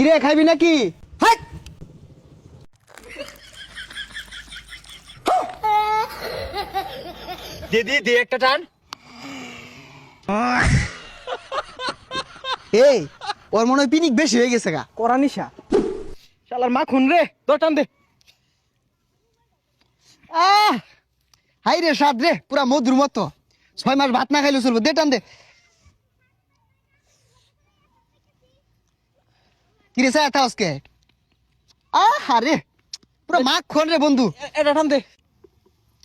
কিরে খাইবি নাকি? হাট! দে একটা টান। এই ওর মনে হয় পিনিক বেশি হয়ে গেছে গা। করা নিশা শালার মা খুন রে, তোর টান দে। হাই রে স্বাদ রে, পুরা মধুর মতো। 6 মাস ভাত না খাইলে চলবো, দে টান দে। কিরে চায় আজকে? আরে পুরা মাখন রে বন্ধু। এটা টান দে।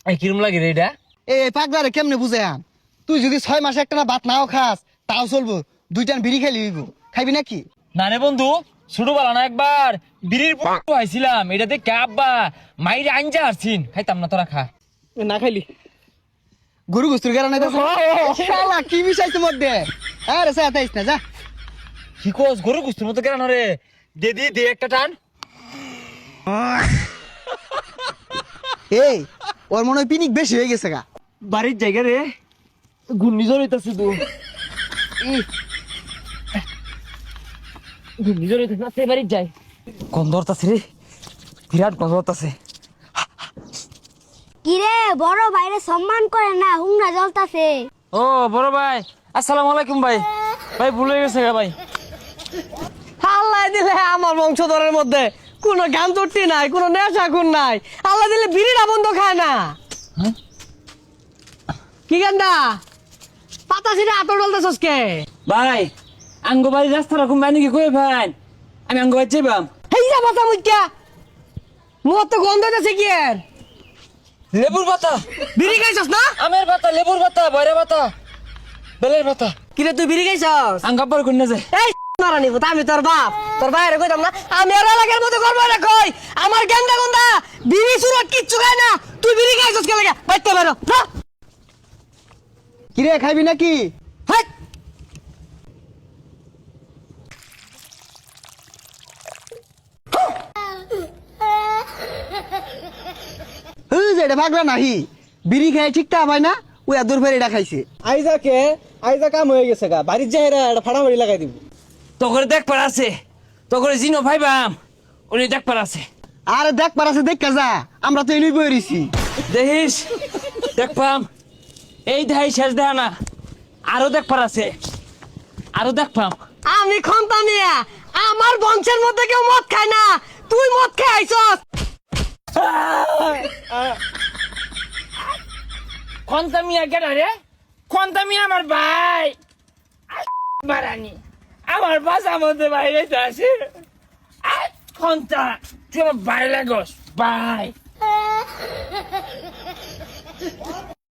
এই কিরম লাগে রে এটা? এই পাগলা রে কেমনে বুঝে আন? তুই যদি 6 মাস একটা না ভাত নাও খাস তাও চলবো, 2 টান বিড়ি খাইলি হইব। খাইবি নাকি? না রে বন্ধু, ছোটবেলা না একবার বিড়ির পুটু আইছিলাম, এটা দেখে আব্বা মাইরে আনজা আসছিন, খাইতাম না, তোরা খা। না খাইলি গরু গোস্তুর গেরা নাই তো শালা কি বিষয় তোমার দে। আরে চায় আইস না যা। কি কোস গরু গুস্তুর মতো কেন রে? দে একটা টান। এই ওর মনে হয় পিনিক বেশি হয়ে গেছে গা। বাড়ির জায়গা রে, ঘূর্ণিঝড় হইতাছে তো। ঘূর্ণিঝড় হইতাছে না, সে বাড়ির যাই। গন্ধ হতাছে রে, বিরাট গন্ধ হতাছে। কিরে বড় ভাইরে সম্মান করে না, হুংরা জ্বলতাছে। ও বড় ভাই, আসসালামু আলাইকুম ভাই। ভাই ভুলে গেছে গা ভাই। আল্লাহ দিলে আমার বংশধরের মধ্যে কোনো গান চুট্টি নাই, কোনো নেশা খুন নাই। আল্লাহ দিলে বিড়িটা বন্ধ খায় না। কি গান্ডা পাতা ছিঁড়ে আতর ডলতেছস কে? ভাই আঙ্গ বাড়ির রাস্তা রকম বাইনি কি কই ভাই, আমি আঙ্গ বাড়ি যাইবাম। হেইরা পাতা মুইকা মোর তো গন্ধ হইতাছে কি এর? লেবুর পাতা, বিড়ি খাইছস না? আমের পাতা, লেবুর পাতা, বয়রা পাতা, বেলের পাতা। কিরে তুই বিড়ি খাইছস? আঙ্গাব্বার কই না যায়। এই মারানি ভূত, আমি তোর বাপ, তোর বাইরে কইতাম না। আমি আর এলাকার মধ্যে করবো না কই। আমার গেন্দা গন্ধা বিড়ি সুরত কিচ্ছু খায় না। তুই বিড়ি খাইছস কে লাগা? বাইতে বেরো না। কিরে খাইবি নাকি? হাট! এটা পাগলা নাহি, বিড়ি খাই ঠিক তা হয় না, ওই আদর ফের এটা খাইছে। আইজা কাম হয়ে গেছে গা, বাড়ির যাইরা একটা ফাড়াফাড়ি লাগাই দিব। তোকে দেখ পার আছে, তোকে জিনো ভাইবাম, উনি দেখ পার আছে। আরে দেখ পারাছে দেখ যা, আমরা তো এনেই বই রইছি। দেখিস দেখ পাম, এই দেখাই শেষ দেখা না, আরো দেখ পার আছে, আরো দেখ পাম। আমি খন্তা মিয়া, আমার বংশের মধ্যে কেউ মদ খায় না। তুই মদ খেয়ে আইছস। খন্তা মিয়া কেন রে? খন্তা মিয়া আমার ভাই বারানি, আমার বাসার মধ্যে বাইরে তো আছে। খন্তা তুই আমার ভাই লাগস, ভাই।